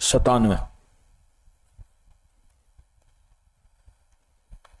97।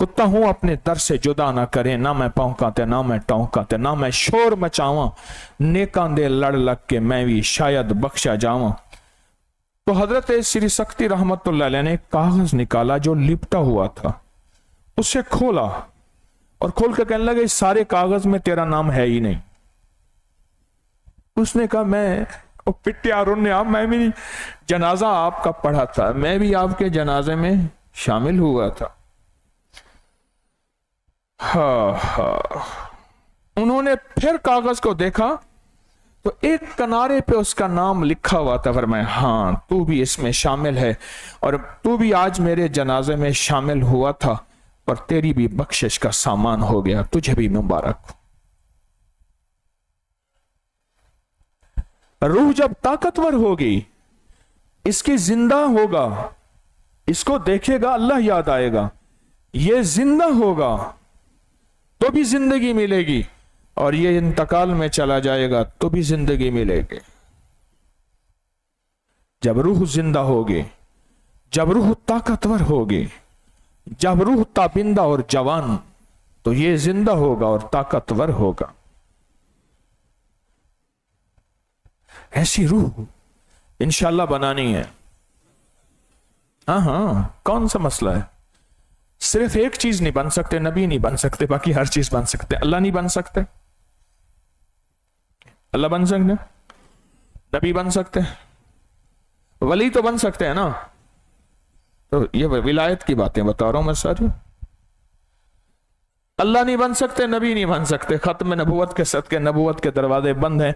کتا ہوں اپنے در سے جدا نہ کرے، نہ میں پونکاں تے نہ میں ٹونکاں تے نہ میں شور مچاواں، نیکاں دے لڑ لگ کے میں بھی شاید بخشا جاواں۔ تو حضرت سری سکتی رحمت اللہ علیہ نے ایک کاغذ نکالا جو لپٹا ہوا تھا، اسے کھولا اور کھول کے کہنے لگے اس سارے کاغذ میں تیرا نام ہے ہی نہیں۔ اس نے کہا میں پٹیا رونے آپ، میں بھی جنازہ آپ کا پڑھا تھا، میں بھی آپ کے جنازے میں شامل ہوا تھا۔ انہوں نے پھر کاغذ کو دیکھا تو ایک کنارے پہ اس کا نام لکھا ہوا تھا، فرمایا ہاں تو بھی اس میں شامل ہے اور تو بھی آج میرے جنازے میں شامل ہوا تھا اور تیری بھی بخشش کا سامان ہو گیا، تجھے بھی مبارک۔ روح جب طاقتور ہوگی، اس کی زندہ ہوگا، اس کو دیکھے گا اللہ یاد آئے گا، یہ زندہ ہوگا تو بھی زندگی ملے گی اور یہ انتقال میں چلا جائے گا تو بھی زندگی ملے گی۔ جب روح زندہ ہوگی، جب روح طاقتور ہوگی، جب روح تابندہ اور جوان، تو یہ زندہ ہوگا اور طاقتور ہوگا۔ ایسی روح انشاءاللہ بنانی ہے۔ ہاں کون سا مسئلہ ہے؟ صرف ایک چیز نہیں بن سکتے، نبی نہیں بن سکتے، باقی ہر چیز بن سکتے۔ اللہ نہیں بن سکتے؟ اللہ بن سکتے، نبی بن سکتے، ولی تو بن سکتے ہیں نا۔ تو یہ ولایت کی باتیں بتا رہا ہوں میں ساری۔ اللہ نہیں بن سکتے، نبی نہیں بن سکتے، ختم نبوت کے صدقے نبوت کے دروازے بند ہیں،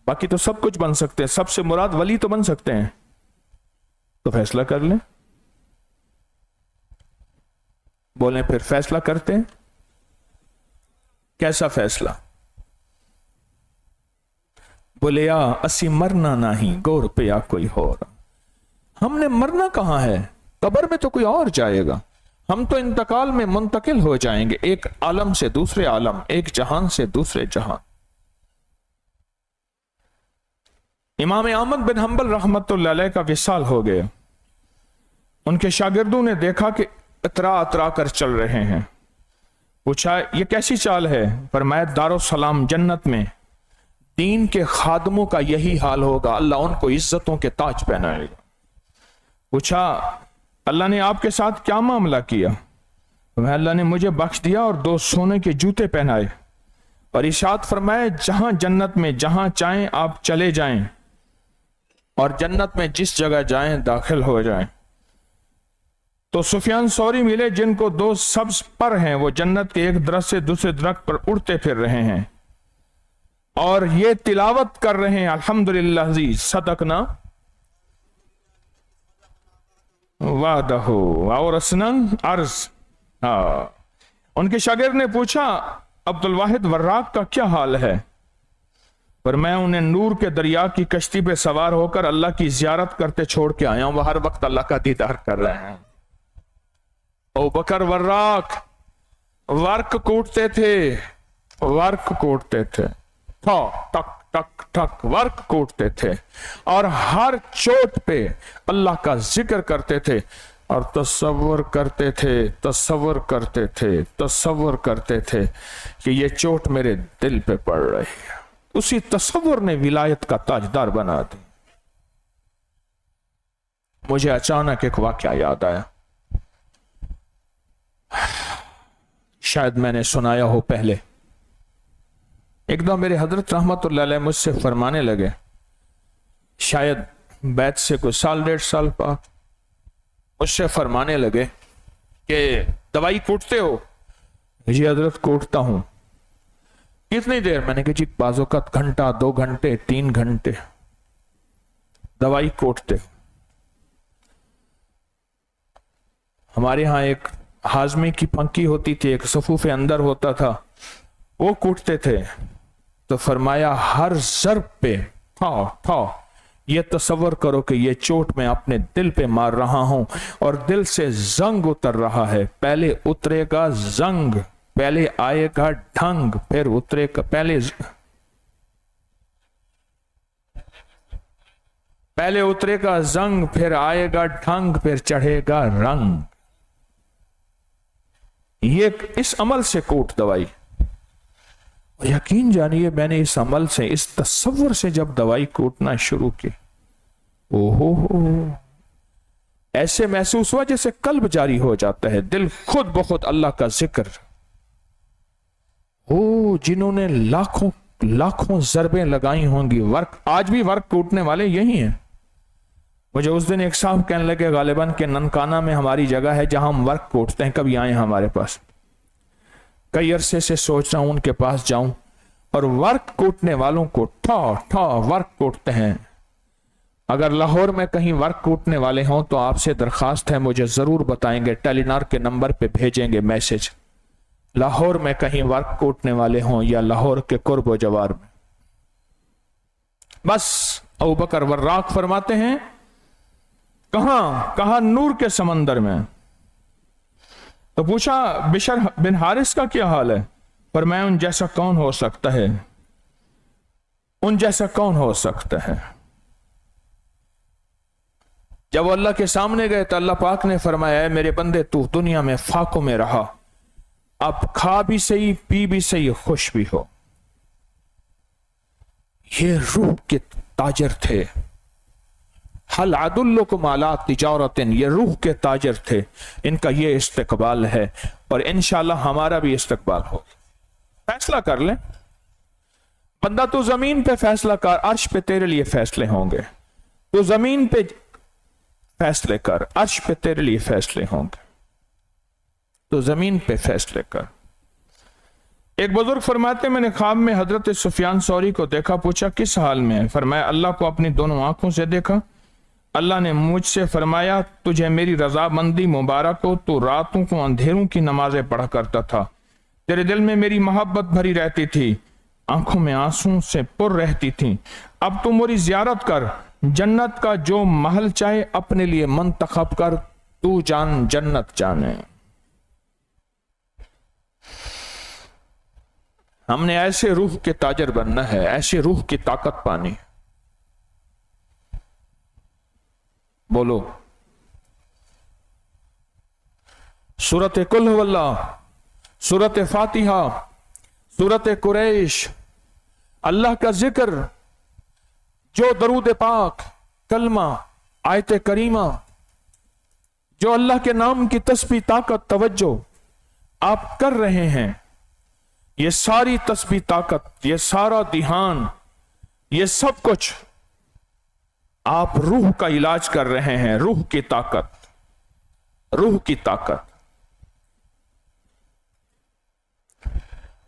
باقی تو سب کچھ بن سکتے ہیں۔ سب سے مراد ولی تو بن سکتے ہیں، تو فیصلہ کر لیں۔ بولیں پھر فیصلہ کرتے ہیں۔ کیسا فیصلہ؟ بولے یا اسی مرنا نہیں گور پیا کوئی اور۔ ہم نے مرنا کہاں ہے؟ قبر میں تو کوئی اور جائے گا، ہم تو انتقال میں منتقل ہو جائیں گے، ایک عالم سے دوسرے عالم، ایک جہان سے دوسرے جہان۔ امام احمد بن حنبل رحمت اللہ علیہ کا وصال ہو گیا۔ ان کے شاگردوں نے دیکھا کہ اترا کر چل رہے ہیں، پوچھا یہ کیسی چال ہے؟ فرمایا دارالسلام جنت میں دین کے خادموں کا یہی حال ہوگا، اللہ ان کو عزتوں کے تاج پہنائے گا۔ پوچھا اللہ نے آپ کے ساتھ کیا معاملہ کیا؟ فرمایا اللہ نے مجھے بخش دیا اور 2 سونے کے جوتے پہنائے اور ارشاد فرمایا جہاں جنت میں جہاں چاہیں آپ چلے جائیں اور جنت میں جس جگہ جائیں داخل ہو جائیں۔ تو سفیان ثوری ملے جن کو 2 سبز پر ہیں، وہ جنت کے ایک درخت سے دوسرے درخت پر اڑتے پھر رہے ہیں اور یہ تلاوت کر رہے ہیں الحمدللہ عزیز صدقنا وعدہ اور اسنن عرض۔ ان کے شاگرد نے پوچھا عبد الواحد وراق کا کیا حال ہے؟ پر میں انہیں نور کے دریا کی کشتی پہ سوار ہو کر اللہ کی زیارت کرتے چھوڑ کے آیا ہوں، وہ ہر وقت اللہ کا دیدار کر رہے ہیں۔ ابو بکر وراق ورق کوٹتے تھے، ورق کوٹتے تھے، ٹک ٹک ٹک ورق کوٹتے تھے اور ہر چوٹ پہ اللہ کا ذکر کرتے تھے اور تصور کرتے تھے تصور کرتے تھے کہ یہ چوٹ میرے دل پہ پڑ رہی ہے۔ اسی تصور نے ولایت کا تاجدار بنا دی۔ مجھے اچانک ایک واقعہ یاد آیا، شاید میں نے سنایا ہو پہلے۔ ایک دم میرے حضرت رحمت اللہ علیہ مجھ سے فرمانے لگے، شاید بیت سے کوئی 1.5 سال پاک، مجھ سے فرمانے لگے کہ دوائی کوٹتے ہو؟ جی حضرت کوٹتا ہوں۔ کتنی دیر؟ میں نے کہا جی بعض اوقات گھنٹہ، 2 گھنٹے، 3 گھنٹے دوائی کوٹتے۔ ہمارے ہاں ایک ہاضمے کی پھنکی ہوتی تھی، ایک صفوف اندر ہوتا تھا، وہ کوٹتے تھے۔ تو فرمایا ہر ضرب پہ یہ تصور کرو کہ یہ چوٹ میں اپنے دل پہ مار رہا ہوں اور دل سے زنگ اتر رہا ہے، پہلے اترے گا زنگ، پہلے آئے گا ڈھنگ، پھر اترے گا پہلے اترے گا زنگ، پھر آئے گا ڈھنگ، پھر چڑھے گا رنگ۔ یہ اس عمل سے کوٹ دوائی. یقین جانیے میں نے اس عمل سے، اس تصور سے جب دوائی کوٹنا شروع کی، ایسے محسوس ہوا جیسے قلب جاری ہو جاتا ہے، دل خود بخود اللہ کا ذکر. جنہوں نے لاکھوں ضربیں لگائی ہوں گی، آج بھی ورق کوٹنے والے یہی ہیں. مجھے اس دن ایک صاحب کہنے لگے غالباً کہ ننکانہ میں ہماری جگہ ہے جہاں ہم ورق کوٹتے ہیں، کبھی آئیں ہمارے پاس. کئی عرصے سے سوچ رہا ہوں ان کے پاس جاؤں، اور ورق کوٹنے والوں کو ٹھا ورق کوٹتے ہیں. اگر لاہور میں کہیں ورق کوٹنے والے ہوں تو آپ سے درخواست ہے، مجھے ضرور بتائیں گے، ٹیلی نار کے نمبر پہ بھیجیں گے میسج. لاہور میں کہیں ورق کوٹنے والے ہوں یا لاہور کے قرب و جوار میں. بس ابو بکر وراق فرماتے ہیں کہاں نور کے سمندر میں. تو پوچھا بشر بن حارث کا کیا حال ہے؟ فرمایا ان جیسا کون ہو سکتا ہے، ان جیسا کون ہو سکتا ہے. جب وہ اللہ کے سامنے گئے تو اللہ پاک نے فرمایا ہے میرے بندے تو دنیا میں فاقوں میں رہا، اب کھا بھی صحیح، پی بھی صحیح، خوش بھی ہو. یہ روح کے تاجر تھے. حل عدلکم علی تجارت، یہ روح کے تاجر تھے. ان کا یہ استقبال ہے، اور انشاءاللہ ہمارا بھی استقبال ہو. فیصلہ کر لیں بندہ، تو زمین پہ فیصلہ کر، عرش پہ تیرے لیے فیصلے ہوں گے. تو زمین پہ فیصلے کر، عرش پہ تیرے لیے فیصلے ہوں گے. تو زمین پہ فیصلے کر. ایک بزرگ فرماتے میں نے خواب میں حضرت سفیان ثوری کو دیکھا، پوچھا کس حال میں ہے؟ فرمایا اللہ کو اپنی دونوں آنکھوں سے دیکھا. اللہ نے مجھ سے فرمایا تجھے میری رضامندی مبارک ہو، تو راتوں کو اندھیروں کی نمازیں پڑھا کرتا تھا، تیرے دل میں میری محبت بھری رہتی تھی، آنکھوں میں آنسوں سے پر رہتی تھی. اب تو میری زیارت کر، جنت کا جو محل چاہے اپنے لیے منتخب کر، تو جان جنت جانے. ہم نے ایسے روح کے تاجر بننا ہے، ایسے روح کی طاقت پانی. بولو سورت قل هو اللہ، سورت فاتحہ، سورت قریش، اللہ کا ذکر، جو درود پاک، کلمہ، آیت کریمہ، جو اللہ کے نام کی تسبیح، طاقت، توجہ آپ کر رہے ہیں، یہ ساری تسبیح، طاقت، یہ سارا دھیان، یہ سب کچھ آپ روح کا علاج کر رہے ہیں. روح کی طاقت، روح کی طاقت.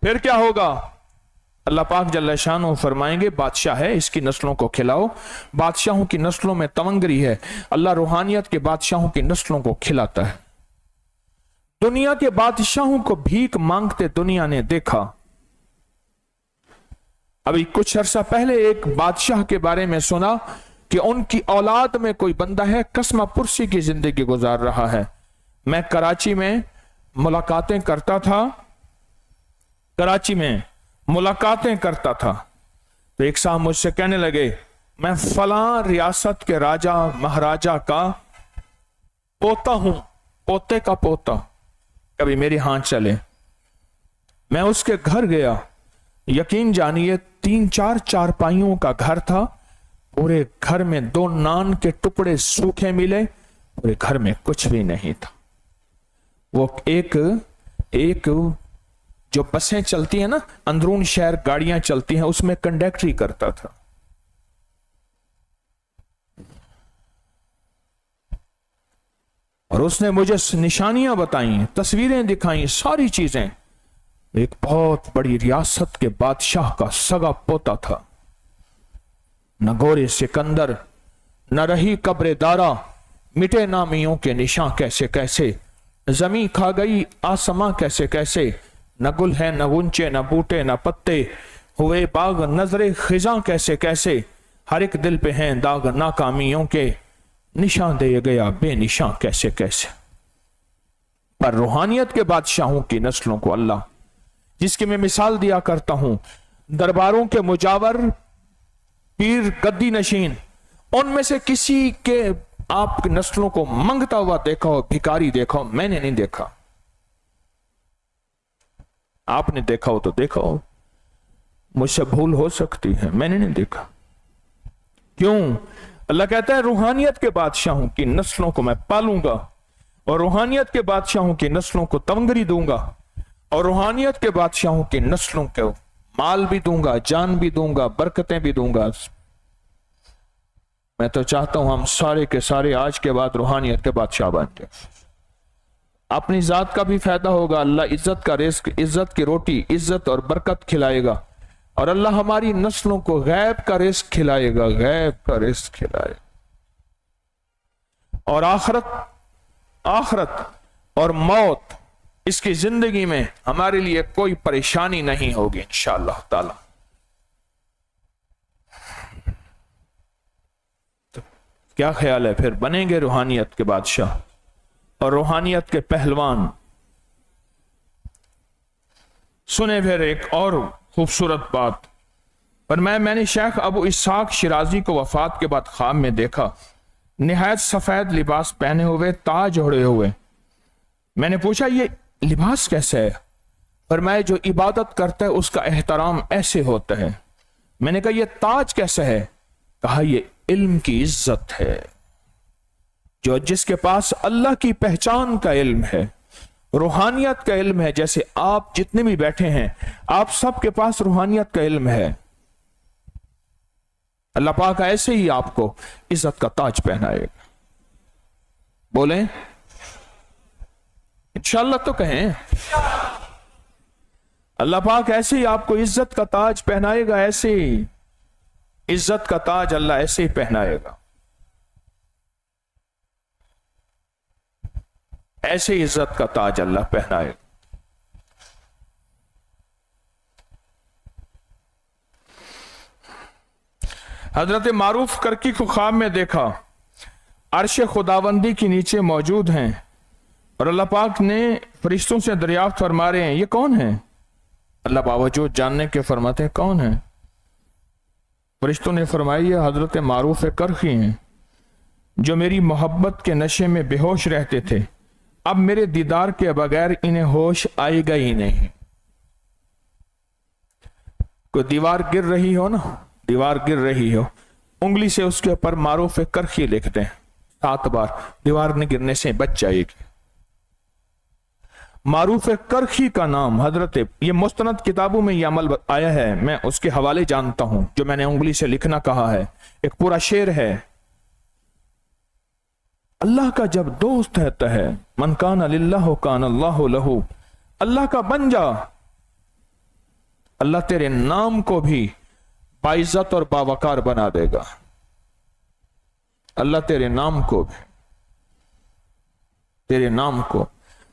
پھر کیا ہوگا؟ اللہ پاک جل شانہ فرمائیں گے بادشاہ ہے، اس کی نسلوں کو کھلاؤ. بادشاہوں کی نسلوں میں تونگری ہے. اللہ روحانیت کے بادشاہوں کی نسلوں کو کھلاتا ہے. دنیا کے بادشاہوں کو بھیک مانگتے دنیا نے دیکھا. ابھی کچھ عرصہ پہلے ایک بادشاہ کے بارے میں سنا کہ ان کی اولاد میں کوئی بندہ ہے قسمہ پرسی کی زندگی گزار رہا ہے. میں کراچی میں ملاقاتیں کرتا تھا، تو ایک صاحب مجھ سے کہنے لگے میں فلاں ریاست کے راجہ مہاراجہ کا پوتا ہوں، پوتے کا پوتا، کبھی میری ہاتھ چلے. میں اس کے گھر گیا، یقین جانیے 3-4 چارپائیوں کا گھر تھا. پورے گھر میں 2 نان کے ٹکڑے سوکھے ملے، پورے گھر میں کچھ بھی نہیں تھا. وہ ایک جو بسیں چلتی ہیں نا، اندرون شہر گاڑیاں چلتی ہیں، اس میں کنڈکٹری کرتا تھا. اور اس نے مجھے نشانیاں بتائیں، تصویریں دکھائیں، ساری چیزیں. ایک بہت بڑی ریاست کے بادشاہ کا سگا پوتا تھا. نہ گورے سکندر، نہ رہی قبر دارا، مٹے نامیوں کے نشاں کیسے کیسے، زمیں کھا گئی آسماں کیسے کیسے، نہ گل ہے نہ گنچے نہ بوٹے نہ پتے، ہوئے باغ نظر خزاں کیسے کیسے، ہر ایک دل پہ ہیں داغ ناکامیوں کے، نشان دے گیا بے نشان کیسے کیسے. پر روحانیت کے بادشاہوں کی نسلوں کو اللہ، جس کی میں مثال دیا کرتا ہوں، درباروں کے مجاور، پیر گدی نشین، ان میں سے کسی کے آپ کی نسلوں کو منگتا ہوا دیکھا ہو، بھکاری دیکھا ہو؟ میں نے نہیں دیکھا. آپ نے دیکھا ہو تو دیکھا ہو، مجھ سے بھول ہو سکتی ہے، میں نے نہیں دیکھا۔ کیوں؟ اللہ کہتا ہے روحانیت کے بادشاہوں کی نسلوں کو میں پالوں گا، اور روحانیت کے بادشاہوں کی نسلوں کو تمغری دوں گا، اور روحانیت کے بادشاہوں کی نسلوں کو مال بھی دوں گا، جان بھی دوں گا، برکتیں بھی دوں گا۔ میں تو چاہتا ہوں ہم سارے کے سارے آج کے بعد روحانیت کے بادشاہ بن جائیں۔ اپنی ذات کا بھی فائدہ ہوگا، اللہ عزت کا رزق، عزت کی روٹی، عزت اور برکت کھلائے گا، اور اللہ ہماری نسلوں کو غیب کا رزق کھلائے گا، غیب کا رزق کھلائے گا۔ اور آخرت اور موت، اس کی زندگی میں ہمارے لیے کوئی پریشانی نہیں ہوگی انشاءاللہ تعالی۔ تو کیا خیال ہے پھر بنیں گے روحانیت کے بادشاہ اور روحانیت کے پہلوان؟ سنیں پھر ایک اور خوبصورت بات، پر میں نے شیخ ابو اسحاق شیرازی کو وفات کے بعد خواب میں دیکھا، نہایت سفید لباس پہنے ہوئے، تاج اوڑھے ہوئے۔ میں نے پوچھا یہ لباس کیسے ہے؟ فرمایا جو عبادت کرتا ہے اس کا احترام ایسے ہوتا ہے۔ میں نے کہا یہ تاج کیسے ہے؟ کہا یہ علم کی عزت ہے، جو جس کے پاس اللہ کی پہچان کا علم ہے، روحانیت کا علم ہے۔ جیسے آپ جتنے بھی بیٹھے ہیں، آپ سب کے پاس روحانیت کا علم ہے، اللہ پاک ایسے ہی آپ کو عزت کا تاج پہنائے گا۔ بولیں انشاءاللہ تو کہیں، اللہ پاک ایسے ہی آپ کو عزت کا تاج پہنائے گا، ایسے ہی عزت کا تاج اللہ ایسے ہی پہنائے گا، ایسے ہی عزت کا تاج اللہ پہنائے گا۔ حضرت معروف کرکی کو خواب میں دیکھا، عرش خداوندی کے نیچے موجود ہیں، اور اللہ پاک نے فرشتوں سے دریافت فرما رہے ہیں یہ کون ہیں؟ اللہ باوجود جاننے کے فرماتے ہیں کون ہیں؟ فرشتوں نے فرمایا یہ حضرت معروف کرکی ہیں، جو میری محبت کے نشے میں بے ہوش رہتے تھے، اب میرے دیدار کے بغیر انہیں ہوش آئے گا ہی نہیں۔ کوئی دیوار گر رہی ہو نا، دیوار گر رہی ہو، انگلی سے اس کے اوپر معروف کرخی لکھتے ہیں 7 بار، دیوار نے گرنے سے بچ جائے گی۔ معروف کرخی کا نام حضرت، یہ مستند کتابوں میں یہ عمل آیا ہے، میں اس کے حوالے جانتا ہوں جو میں نے انگلی سے لکھنا کہا ہے، ایک پورا شعر ہے۔ اللہ کا جب دوست رہتا ہے، من کان للہ کان اللہ لہو، اللہ کا بن جا، اللہ تیرے نام کو بھی باعزت اور باوقار بنا دے گا۔ اللہ تیرے نام کو بھی، تیرے نام کو۔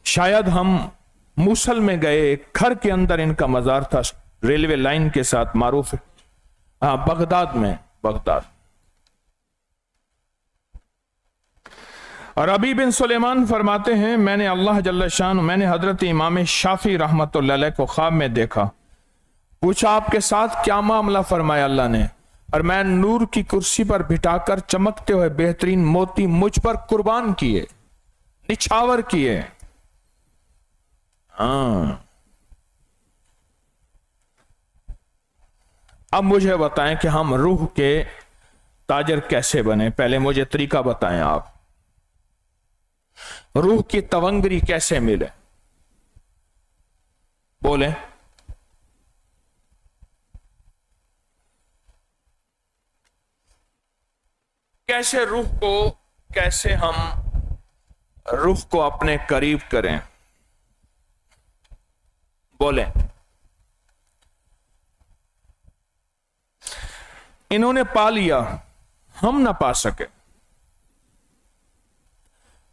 شاید ہم موصل میں گئے، ایک گھر کے اندر ان کا مزار تھا، ریلوے لائن کے ساتھ معروف، بغداد میں، بغداد۔ اور ابی بن سلیمان فرماتے ہیں میں نے اللہ جل شان، میں نے حضرت امام شافعی رحمت اللہ علیہ کو خواب میں دیکھا، پوچھا آپ کے ساتھ کیا معاملہ؟ فرمایا اللہ نے، اور میں نور کی کرسی پر بٹھا کر چمکتے ہوئے بہترین موتی مجھ پر قربان کیے، نچھاور کیے۔ اب مجھے بتائیں کہ ہم روح کے تاجر کیسے بنے؟ پہلے مجھے طریقہ بتائیں آپ، روح کی تونگری کیسے ملے؟ بولیں۔ کیسے کیسے ہم روح کو اپنے قریب کریں؟ بولیں۔ انہوں نے پا لیا، ہم نہ پا سکے،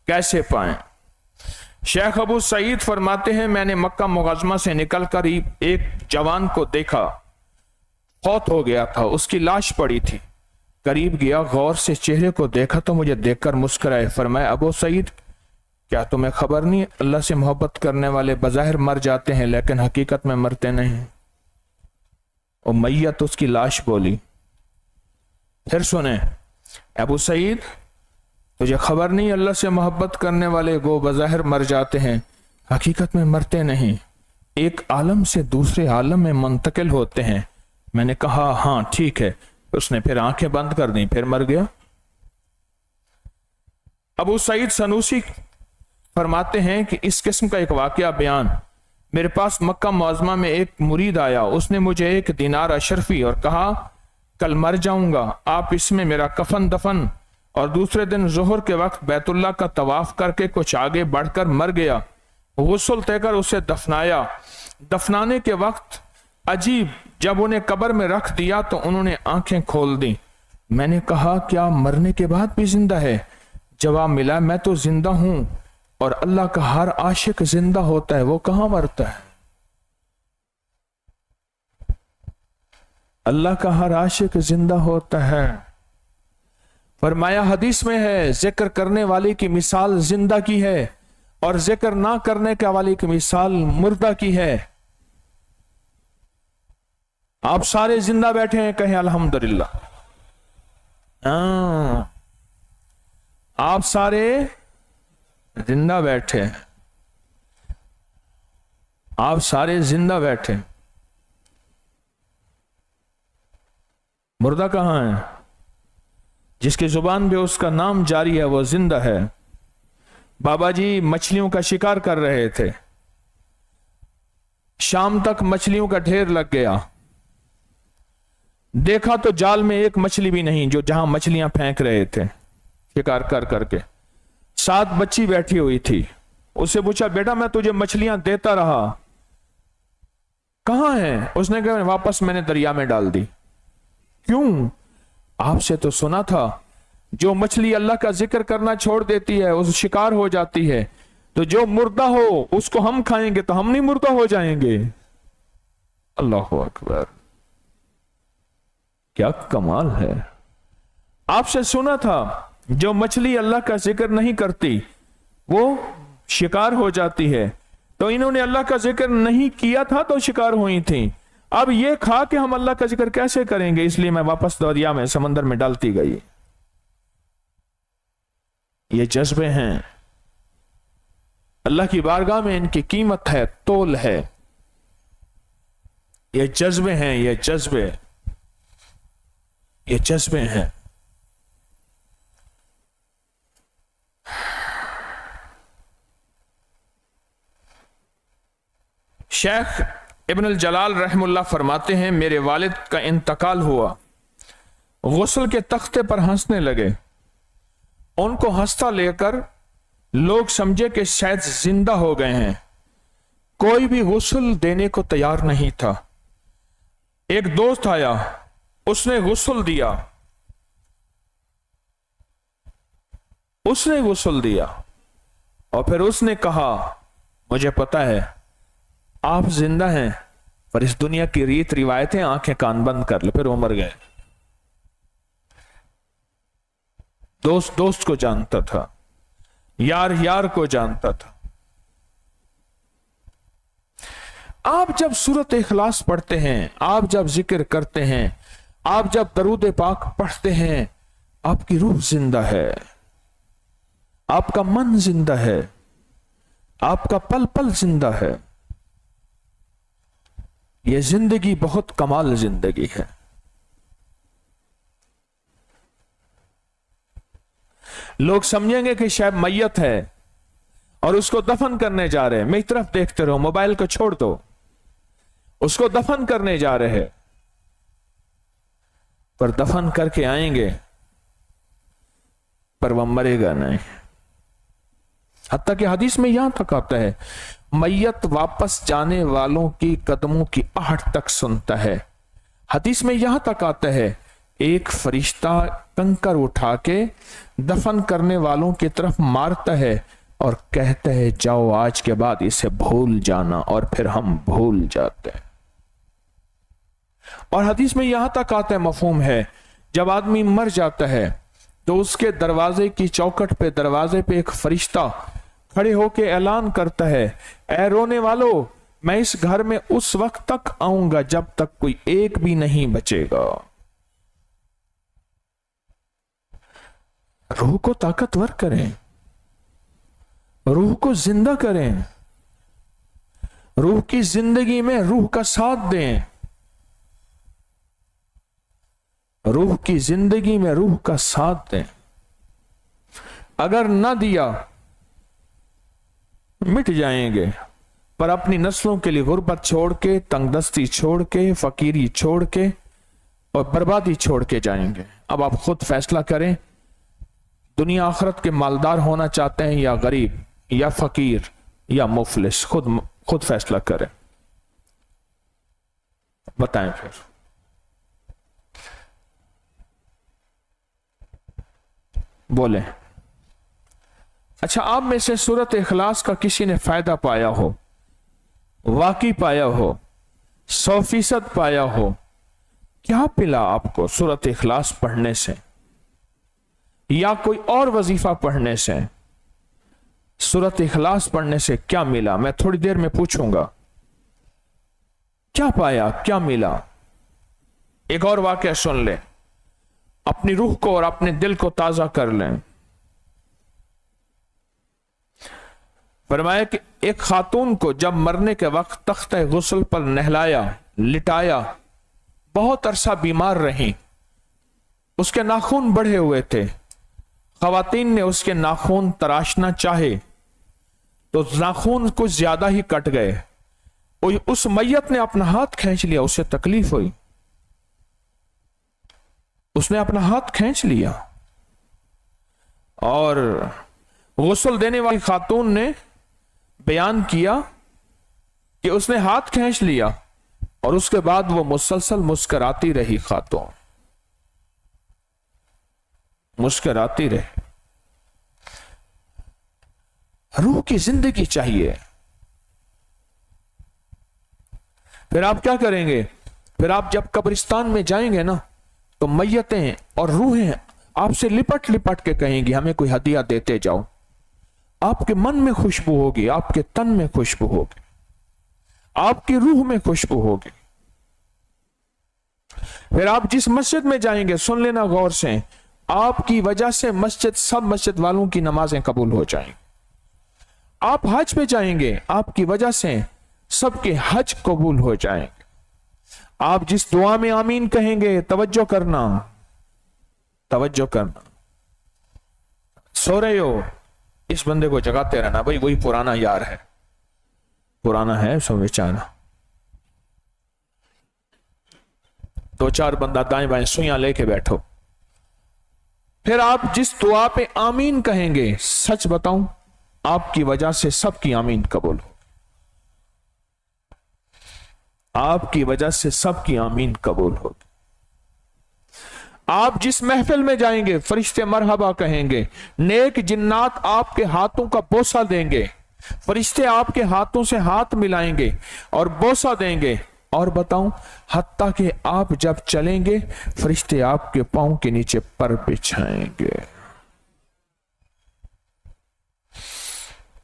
کیسے پائیں؟ شیخ ابو سعید فرماتے ہیں میں نے مکہ معظمہ سے نکل کر ایک جوان کو دیکھا، فوت ہو گیا تھا، اس کی لاش پڑی تھی، قریب گیا، غور سے چہرے کو دیکھا تو مجھے دیکھ کر مسکرائے، فرمایا ابو سعید کیا تمہیں خبر نہیں اللہ سے محبت کرنے والے بظاہر مر جاتے ہیں لیکن حقیقت میں مرتے نہیں؟ اور میت اس کی لاش بولی۔ پھر سنیں، ابو سعید تجھے خبر نہیں اللہ سے محبت کرنے والے وہ بظاہر مر جاتے ہیں حقیقت میں مرتے نہیں؟ ایک عالم سے دوسرے عالم میں منتقل ہوتے ہیں۔ میں نے کہا ہاں ٹھیک ہے۔ اس نے پھر آنکھیں بند کر دیں، پھر مر گیا۔ ابو سعید سنوسی فرماتے ہیں کہ اس قسم کا ایک واقعہ بیان، میرے پاس مکہ معظمہ میں ایک مرید آیا، اس نے مجھے 1 دینار اشرفی اور کہا کل مر جاؤں گا، آپ اس میں میرا کفن دفن، اور دوسرے دن ظہر کے وقت بیت اللہ کا طواف کر کے کچھ آگے بڑھ کر مر گیا۔ غسل دے کر اسے دفنایا۔ دفنانے کے وقت عجیب، جب انہیں قبر میں رکھ دیا تو انہوں نے آنکھیں کھول دیں۔ میں نے کہا کیا مرنے کے بعد بھی زندہ ہے؟ جواب ملا میں تو زندہ ہوں، اور اللہ کا ہر عاشق زندہ ہوتا ہے، وہ کہاں مرتا ہے؟ اللہ کا ہر عاشق زندہ ہوتا ہے۔ فرمایا حدیث میں ہے ذکر کرنے والے کی مثال زندہ کی ہے، اور ذکر نہ کرنے کے والے کی مثال مردہ کی ہے۔ آپ سارے زندہ بیٹھے ہیں، کہیں الحمدللہ۔ آپ سارے زندہ بیٹھے ہیں، آپ سارے زندہ بیٹھے ہیں، مردہ کہاں ہے؟ جس کی زبان پہ اس کا نام جاری ہے وہ زندہ ہے۔ بابا جی مچھلیوں کا شکار کر رہے تھے، شام تک مچھلیوں کا ڈھیر لگ گیا، دیکھا تو جال میں ایک مچھلی بھی نہیں، جو جہاں مچھلیاں پھینک رہے تھے شکار کر کر کے۔ 7 بچی بیٹھی ہوئی تھی، اس سے پوچھا بیٹا میں تجھے مچھلیاں دیتا رہا، کہاں ہیں؟ اس نے کہا واپس میں نے دریا میں ڈال دی۔ کیوں؟ آپ سے تو سنا تھا جو مچھلی اللہ کا ذکر کرنا چھوڑ دیتی ہے اس شکار ہو جاتی ہے، تو جو مردہ ہو اس کو ہم کھائیں گے تو ہم نہیں مردہ ہو جائیں گے؟ اللہ اکبر، کیا کمال ہے۔ آپ سے سنا تھا جو مچھلی اللہ کا ذکر نہیں کرتی وہ شکار ہو جاتی ہے، تو انہوں نے اللہ کا ذکر نہیں کیا تھا تو شکار ہوئی تھیں، اب یہ کھا کہ ہم اللہ کا ذکر کیسے کریں گے، اس لیے میں واپس دریا میں سمندر میں ڈالتی گئی۔ یہ جذبے ہیں، اللہ کی بارگاہ میں ان کی قیمت ہے، تول ہے۔ یہ جذبے ہیں، یہ جذبے، یہ جذبے ہیں۔ شیخ ابن الجلال رحم اللہ فرماتے ہیں میرے والد کا انتقال ہوا، غسل کے تختے پر ہنسنے لگے، ان کو ہنستا لے کر لوگ سمجھے کہ شاید زندہ ہو گئے ہیں، کوئی بھی غسل دینے کو تیار نہیں تھا۔ ایک دوست آیا، اس نے غسل دیا، اس نے غسل دیا، اور پھر اس نے کہا مجھے پتا ہے آپ زندہ ہیں، پر اس دنیا کی ریت روایتیں آنکھیں کان بند کر لے، پھر وہ مر گئے۔ دوست دوست کو جانتا تھا، یار یار کو جانتا تھا۔ آپ جب سورۃ اخلاص پڑھتے ہیں، آپ جب ذکر کرتے ہیں، آپ جب درود پاک پڑھتے ہیں، آپ کی روح زندہ ہے، آپ کا من زندہ ہے، آپ کا پل پل زندہ ہے۔ یہ زندگی بہت کمال زندگی ہے۔ لوگ سمجھیں گے کہ شاید میت ہے اور اس کو دفن کرنے جا رہے ہیں، میری طرف دیکھتے رہو، موبائل کو چھوڑ دو، اس کو دفن کرنے جا رہے ہیں، پر دفن کر کے آئیں گے، پر وہ مرے گا نہیں۔ حتیٰ کہ حدیث میں یہاں تک آتا ہے میت واپس جانے والوں کی قدموں کی آہٹ تک سنتا ہے۔ حدیث میں یہاں تک آتا ہے ایک فرشتہ کنکر اٹھا کے دفن کرنے والوں کی طرف مارتا ہے اور کہتا ہے جاؤ آج کے بعد اسے بھول جانا، اور پھر ہم بھول جاتے ہیں۔ اور حدیث میں یہاں تک آتا ہے، مفہوم ہے، جب آدمی مر جاتا ہے تو اس کے دروازے کی چوکٹ پہ، دروازے پہ ایک فرشتہ کھڑے ہو کے اعلان کرتا ہے اے رونے والو، میں اس گھر میں اس وقت تک آؤں گا جب تک کوئی ایک بھی نہیں بچے گا۔ روح کو طاقتور کریں، روح کو زندہ کریں، روح کی زندگی میں روح کا ساتھ دیں، روح کی زندگی میں روح کا ساتھ دیں۔ اگر نہ دیا مٹ جائیں گے، پر اپنی نسلوں کے لیے غربت چھوڑ کے، تنگ دستی چھوڑ کے، فقیری چھوڑ کے اور بربادی چھوڑ کے جائیں گے۔ اب آپ خود فیصلہ کریں، دنیا آخرت کے مالدار ہونا چاہتے ہیں یا غریب یا فقیر یا مفلس؟ خود فیصلہ کریں، بتائیں پھر۔ بولیں۔ اچھا، آپ میں سے سورۃ اخلاص کا کسی نے فائدہ پایا ہو، واقعی پایا ہو، 100% پایا ہو؟ کیا پلا آپ کو سورۃ اخلاص پڑھنے سے یا کوئی اور وظیفہ پڑھنے سے؟ سورۃ اخلاص پڑھنے سے کیا ملا؟ میں تھوڑی دیر میں پوچھوں گا کیا پایا، کیا ملا۔ ایک اور واقعہ سن لیں، اپنی روح کو اور اپنے دل کو تازہ کر لیں۔ فرمایا کہ ایک خاتون کو جب مرنے کے وقت تختہ غسل پر نہلایا، لٹایا، بہت عرصہ بیمار رہیں، اس کے ناخن بڑھے ہوئے تھے، خواتین نے اس کے ناخن تراشنا چاہے تو ناخن کچھ زیادہ ہی کٹ گئے، اس میت نے اپنا ہاتھ کھینچ لیا، اسے تکلیف ہوئی، اس نے اپنا ہاتھ کھینچ لیا، اور غسل دینے والی خاتون نے بیان کیا کہ اس نے ہاتھ کھینچ لیا اور اس کے بعد وہ مسلسل مسکراتی رہی، خاتون مسکراتی رہی۔ روح کی زندگی چاہیے۔ پھر آپ کیا کریں گے؟ پھر آپ جب قبرستان میں جائیں گے نا تو میتیں اور روحیں آپ سے لپٹ لپٹ کے کہیں گی ہمیں کوئی ہدیہ دیتے جاؤ۔ آپ کے من میں خوشبو ہوگی، آپ کے تن میں خوشبو ہوگی، آپ کی روح میں خوشبو ہوگی۔ پھر آپ جس مسجد میں جائیں گے، سن لینا غور سے، آپ کی وجہ سے سب مسجد والوں کی نمازیں قبول ہو جائیں گی۔ آپ حج پہ جائیں گے، آپ کی وجہ سے سب کے حج قبول ہو جائیں گے۔ آپ جس دعا میں آمین کہیں گے، توجہ کرنا، توجہ کرنا، سو رہے ہو، اس بندے کو جگاتے رہنا، بھائی وہی پرانا یار ہے، پرانا ہے سو بیچارہ، دو چار بندہ دائیں بائیں سویاں لے کے بیٹھو۔ پھر آپ جس دعا پہ آمین کہیں گے، سچ بتاؤں آپ کی وجہ سے سب کی آمین قبول ہو، آپ کی وجہ سے سب کی آمین قبول ہوگی۔ آپ جس محفل میں جائیں گے، فرشتے مرحبا کہیں گے، نیک جنات آپ کے ہاتھوں کا بوسہ دیں گے، فرشتے آپ کے ہاتھوں سے ہاتھ ملائیں گے اور بوسہ دیں گے، اور بتاؤں حتیٰ کہ آپ جب چلیں گے فرشتے آپ کے پاؤں کے نیچے پر بچھائیں گے۔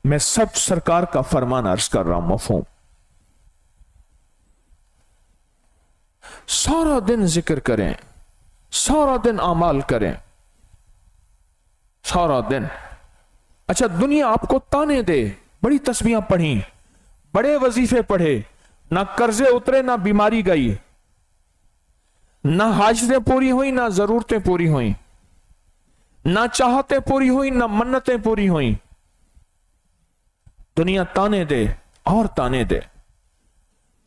میں سب سرکار کا فرمان عرض کر رہا ہوں، مفہوم۔ سارا دن ذکر کریں، سارا دن اعمال کریں، سارا دن۔ اچھا، دنیا آپ کو تانے دے، بڑی تسبیحاں پڑھیں، بڑے وظیفے پڑھے، نہ قرضے اترے، نہ بیماری گئی، نہ حاجتیں پوری ہوئیں، نہ ضرورتیں پوری ہوئیں، نہ چاہتیں پوری ہوئیں، نہ منتیں پوری ہوئیں۔ دنیا تانے دے اور تانے دے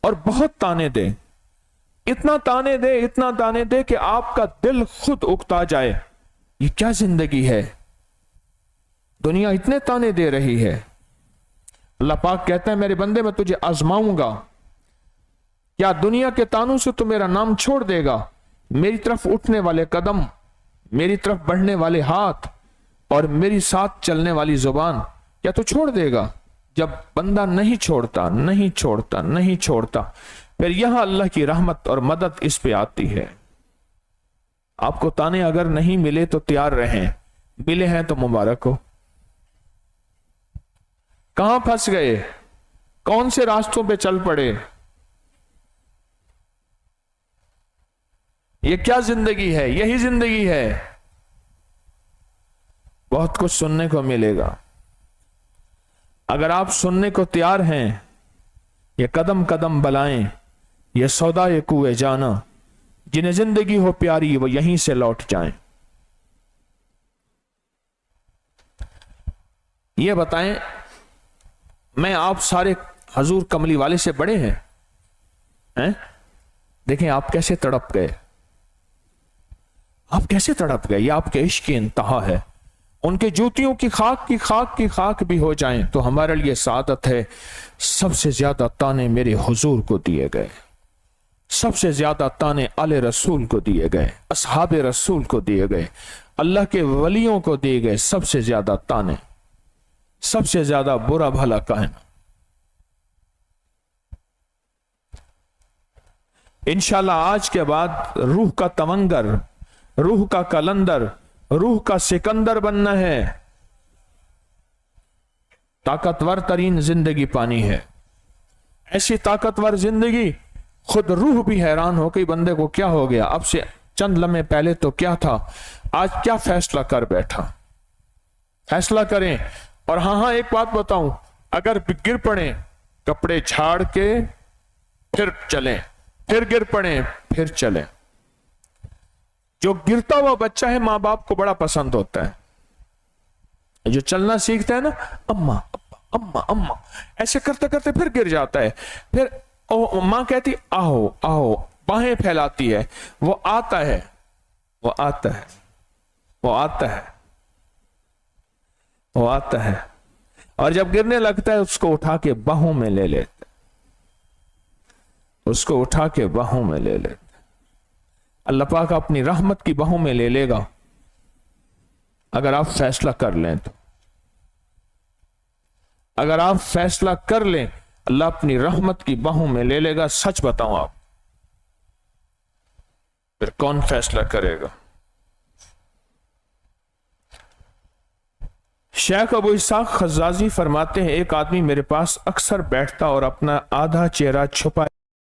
اور بہت تانے دے، اتنا تانے دے، اتنا تانے دے کہ آپ کا دل خود اکتا جائے، یہ کیا زندگی ہے؟ دنیا اتنے تانے دے رہی ہے۔ اللہ پاک کہتا ہے میرے بندے میں تجھے آزماؤں گا، کیا دنیا کے تانوں سے تو میرا نام چھوڑ دے گا؟ میری طرف اٹھنے والے قدم، میری طرف بڑھنے والے ہاتھ اور میری ساتھ چلنے والی زبان کیا تو چھوڑ دے گا؟ جب بندہ نہیں چھوڑتا، نہیں چھوڑتا، نہیں چھوڑتا، پھر یہاں اللہ کی رحمت اور مدد اس پہ آتی ہے۔ آپ کو تانے اگر نہیں ملے تو تیار رہیں، ملے ہیں تو مبارک ہو۔ کہاں پھنس گئے؟ کون سے راستوں پہ چل پڑے؟ یہ کیا زندگی ہے؟ یہی زندگی ہے۔ بہت کچھ سننے کو ملے گا، اگر آپ سننے کو تیار ہیں یہ قدم قدم بلائیں، یہ سودائے کوئے جانا، جنہیں زندگی ہو پیاری وہ یہیں سے لوٹ جائیں۔ یہ بتائیں، میں آپ سارے حضور کملی والے سے بڑے ہیں؟ دیکھیں آپ کیسے تڑپ گئے، آپ کیسے تڑپ گئے۔ یہ آپ کے عشق کی انتہا ہے۔ ان کے جوتیوں کی خاک بھی ہو جائیں تو ہمارے لیے سعادت ہے۔ سب سے زیادہ تانے میرے حضور کو دیے گئے، سب سے زیادہ تانے آل رسول کو دیے گئے، اصحاب رسول کو دیے گئے، اللہ کے ولیوں کو دیے گئے، سب سے زیادہ تانے، سب سے زیادہ برا بھلا کہنا۔ انشاءاللہ آج کے بعد روح کا تونگر، روح کا کلندر، روح کا سکندر بننا ہے۔ طاقتور ترین زندگی پانی ہے، ایسی طاقتور زندگی خود روح بھی حیران ہو گئی بندے کو کیا ہو گیا، اب سے چند لمحے پہلے تو کیا تھا، آج کیا فیصلہ کر بیٹھا۔ فیصلہ کریں۔ اور ہاں ایک بات بتاؤں، اگر گر پڑیں کپڑے جھاڑ کے پھر چلیں، پھر گر پڑیں پھر چلیں۔ جو گرتا ہوا بچہ ہے ماں باپ کو بڑا پسند ہوتا ہے، جو چلنا سیکھتا ہے نا، اماں اماں اماں ایسے کرتے کرتے پھر گر جاتا ہے، پھر ماں کہتی آؤ آؤ، باہیں پھیلاتی ہے، وہ آتا ہے، وہ آتا ہے، وہ آتا ہے، وہ آتا ہے، اور جب گرنے لگتا ہے اس کو اٹھا کے باہوں میں لے لیتا ہے، اس کو اٹھا کے باہوں میں لے لیتا ہے۔ اللہ پاک اپنی رحمت کی باہوں میں لے لے گا اگر آپ فیصلہ کر لیں تو، اگر آپ فیصلہ کر لیں اللہ اپنی رحمت کی باہوں میں لے لے گا۔ سچ بتاؤں آپ، پھر کون فیصلہ کرے گا؟ شیخ ابو اسحاق خزازی فرماتے ہیں ایک آدمی میرے پاس اکثر بیٹھتا اور اپنا آدھا چہرہ چھپائے